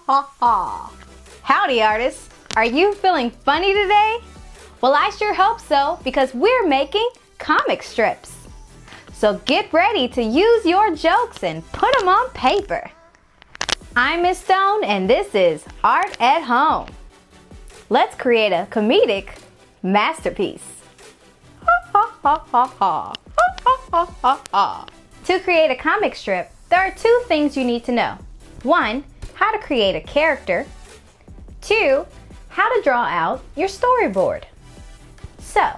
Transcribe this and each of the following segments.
ha ha. Howdy artists, are you feeling funny today? Well, I sure hope so, because we're making comic strips. So get ready to use your jokes and put them on paper. I'm Miss Stone and this is Art at Home. Let's create a comedic masterpiece. Ha ha ha ha ha. Ha ha ha ha ha. To create a comic strip, there are two things you need to know. 1, how to create a character. 2, how to draw out your storyboard. So,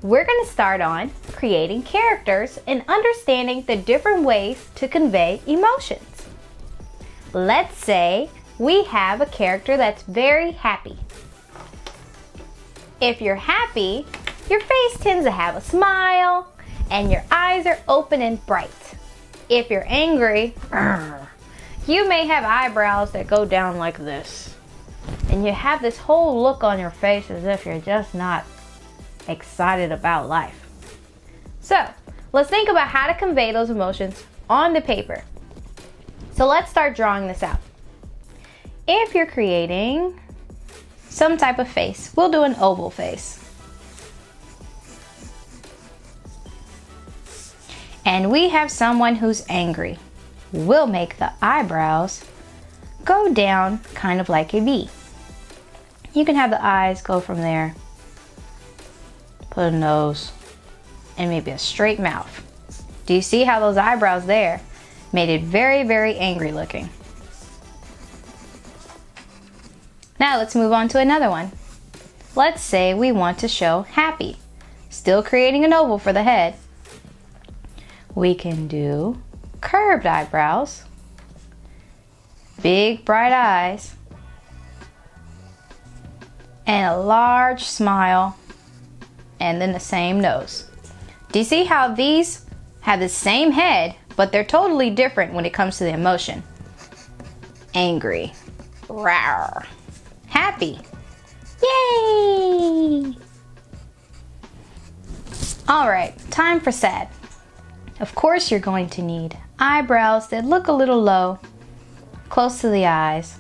we're going to start on creating characters and understanding the different ways to convey emotions. Let's say we have a character that's very happy. If you're happy, your face tends to have a smile and your eyes are open and bright. If you're angry, you may have eyebrows that go down like this. And you have this whole look on your face as if you're just not excited about life. So, let's think about how to convey those emotions on the paper. So let's start drawing this out. If you're creating some type of face, we'll do an oval face. And we have someone who's angry. We'll make the eyebrows go down kind of like a V. You can have the eyes go from there, put a nose, and maybe a straight mouth. Do you see how those eyebrows there made it very, very angry looking? Now let's move on to another one. Let's say we want to show happy. Still creating an oval for the head. We can do curved eyebrows, big bright eyes, and a large smile, and then the same nose. Do you see how these have the same head, but they're totally different when it comes to the emotion? Angry, rawr, happy, yay! All right, time for sad. Of course, you're going to need eyebrows that look a little low, close to the eyes.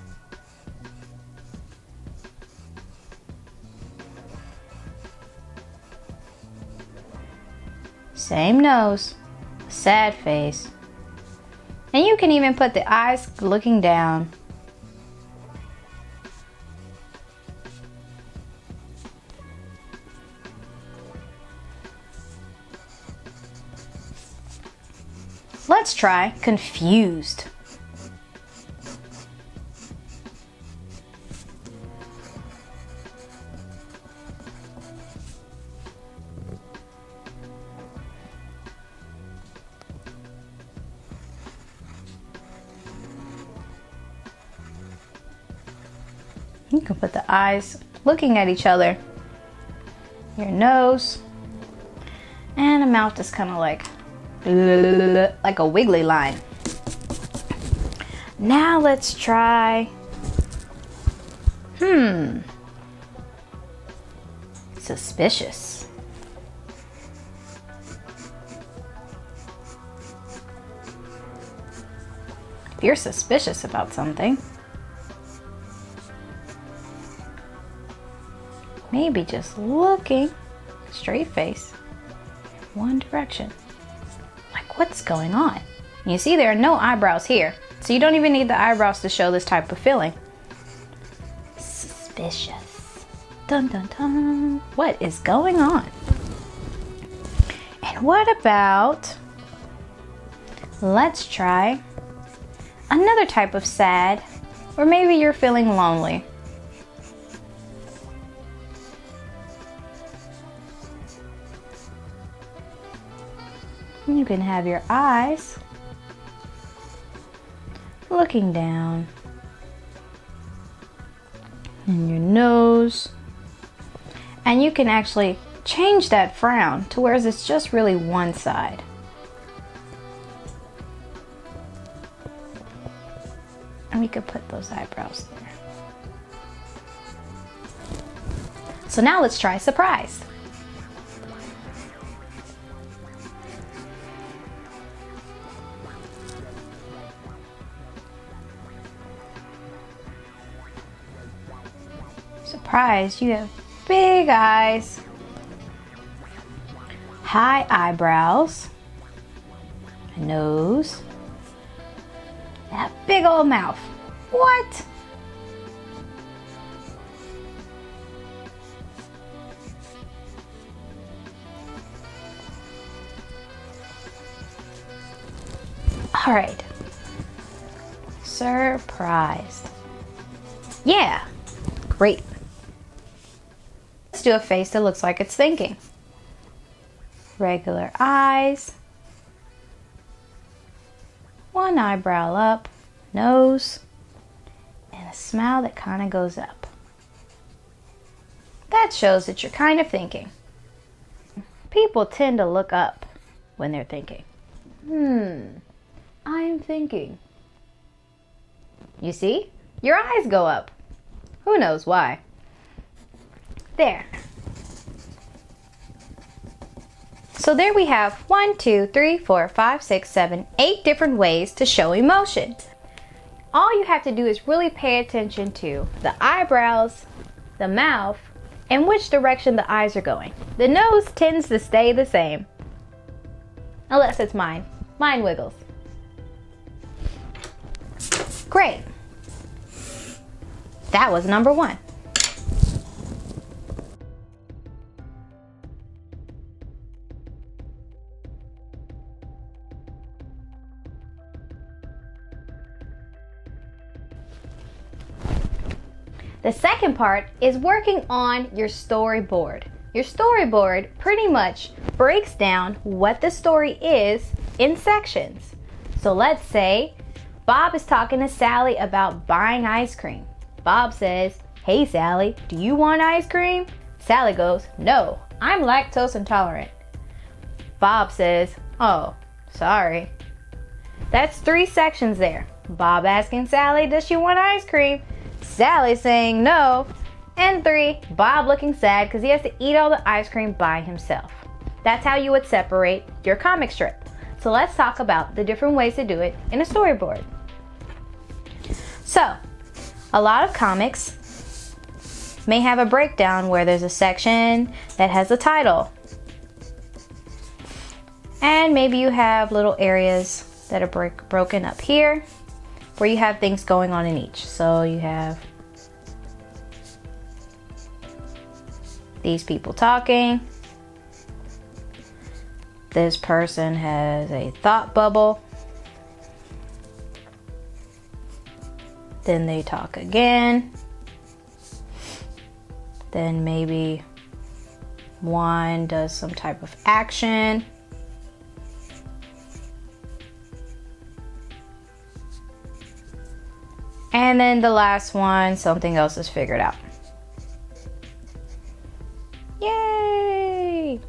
Same nose, sad face. And you can even put the eyes looking down. Let's try confused. You can put the eyes looking at each other, your nose, and a mouth that's kind of like a wiggly line. Now let's try suspicious. If you're suspicious about something, maybe just looking straight face, one direction. Like, what's going on? You see there are no eyebrows here, so you don't even need the eyebrows to show this type of feeling. Suspicious. Dun dun dun. What is going on? And what about, let's try another type of sad, or maybe you're feeling lonely. You can have your eyes looking down, and your nose, and you can actually change that frown to where it's just really one side. And we could put those eyebrows there. So now let's try surprised. Surprised, you have big eyes, high eyebrows, a nose, and a big old mouth. What? All right. Surprised. Yeah, great. Let's do a face that looks like it's thinking. Regular eyes. One eyebrow up, nose, and a smile that kind of goes up. That shows that you're kind of thinking. People tend to look up when they're thinking. I'm thinking. You see? Your eyes go up. Who knows why? There. So there we have 1, 2, 3, 4, 5, 6, 7, 8 different ways to show emotion. All you have to do is really pay attention to the eyebrows, the mouth, and which direction the eyes are going. The nose tends to stay the same. Unless it's mine. Mine wiggles. Great. That was number 1. The second part is working on your storyboard. Your storyboard pretty much breaks down what the story is in sections. So let's say Bob is talking to Sally about buying ice cream. Bob says, "Hey Sally, do you want ice cream?" Sally goes, "No, I'm lactose intolerant." Bob says, "Oh, sorry." That's 3 sections there. Bob asking Sally, does she want ice cream? Sally saying no. And 3, Bob looking sad because he has to eat all the ice cream by himself. That's how you would separate your comic strip. So let's talk about the different ways to do it in a storyboard. So, a lot of comics may have a breakdown where there's a section that has a title. And maybe you have little areas that are broken up here where you have things going on in each. So you have these people talking. This person has a thought bubble. Then they talk again. Then maybe one does some type of action. And then the last one, something else is figured out. Yay!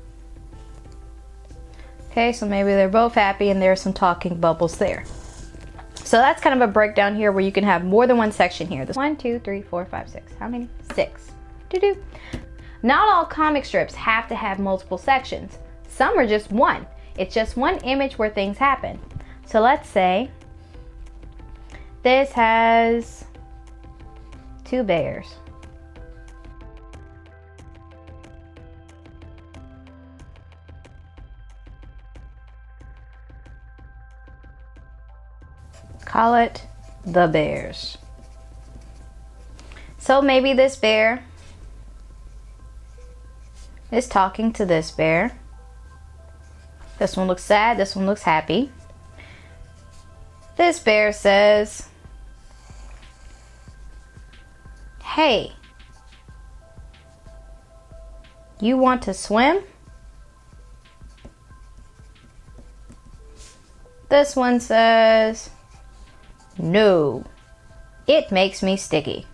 Okay, so maybe they're both happy and there's some talking bubbles there. So that's kind of a breakdown here where you can have more than one section here. This 1, 2, 3, 4, 5, 6. How many? 6. Doo-doo. Not all comic strips have to have multiple sections. Some are just one. It's just one image where things happen. So let's say this has 2 bears. Call it the bears. So maybe this bear is talking to this bear. This one looks sad, this one looks happy. This bear says, "Hey, you want to swim?" This one says, "No, it makes me sticky."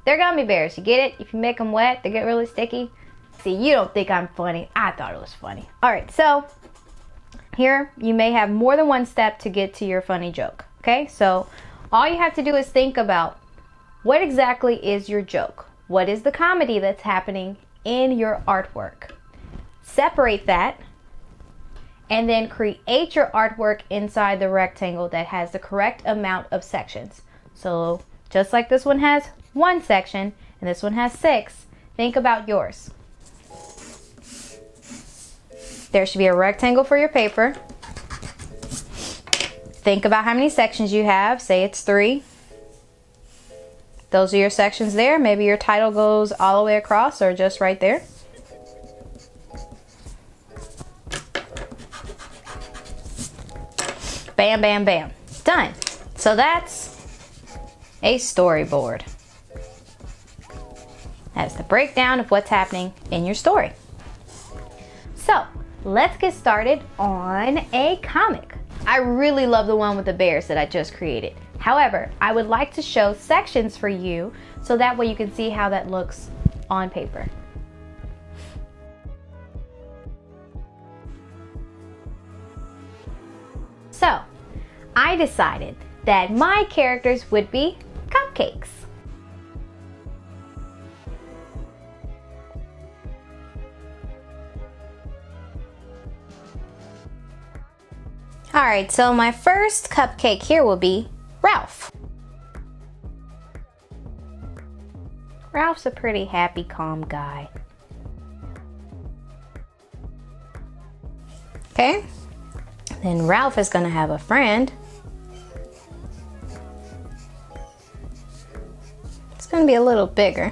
They're gummy bears, you get it? If you make them wet, they get really sticky. See, you don't think I'm funny. I thought it was funny. All right, so here you may have more than one step to get to your funny joke. Okay, so all you have to do is think about what exactly is your joke? What is the comedy that's happening in your artwork? Separate that and then create your artwork inside the rectangle that has the correct amount of sections. So just like this one has 1 section and this one has 6, think about yours. There should be a rectangle for your paper. Think about how many sections you have. Say it's 3. Those are your sections there. Maybe your title goes all the way across or just right there. Bam, bam, bam. Done. So that's a storyboard. That's the breakdown of what's happening in your story. So let's get started on a comic. I really love the one with the bears that I just created. However, I would like to show sections for you so that way you can see how that looks on paper. So, I decided that my characters would be cupcakes. Alright, so my first cupcake here will be Ralph. Ralph's a pretty happy, calm guy. Okay, then Ralph is gonna have a friend. It's gonna be a little bigger.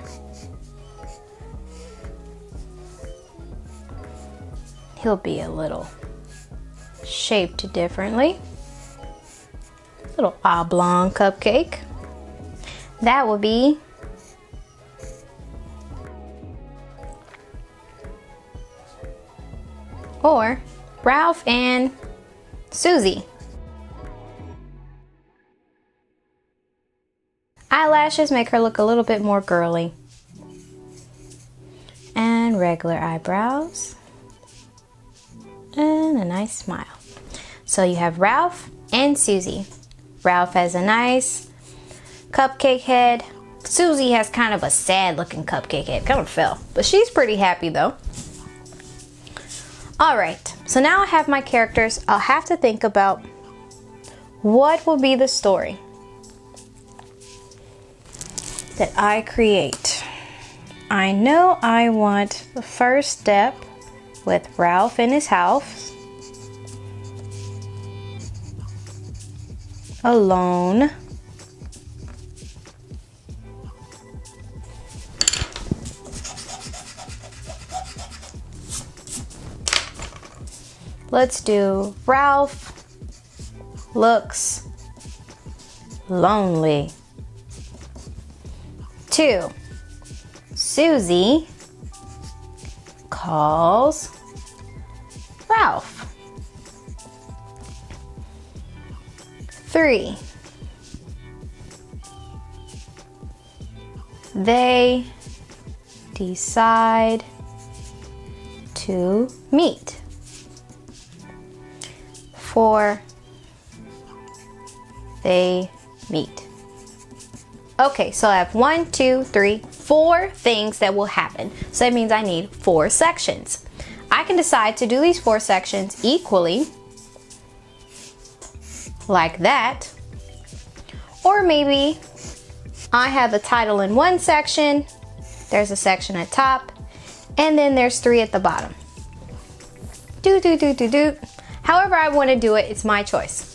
He'll be a little shaped differently. Little oblong cupcake. That will be or Ralph and Susie. Eyelashes make her look a little bit more girly. And regular eyebrows. And a nice smile. So you have Ralph and Susie. Ralph has a nice cupcake head. Susie has kind of a sad looking cupcake head. Kind of fell. But she's pretty happy though. Alright, so now I have my characters. I'll have to think about what will be the story that I create. I know I want the first step with Ralph in his house, alone. Let's do Ralph looks lonely. 2. Susie calls Ralph. 3. They decide to meet. 4. They meet. Okay, so I have 1, 2, 3, 4 things that will happen. So that means I need 4 sections. I can decide to do these 4 sections equally, like that. Or maybe I have the title in one section, there's a section at top, and then there's 3 at the bottom. Do. However I want to do it, it's my choice.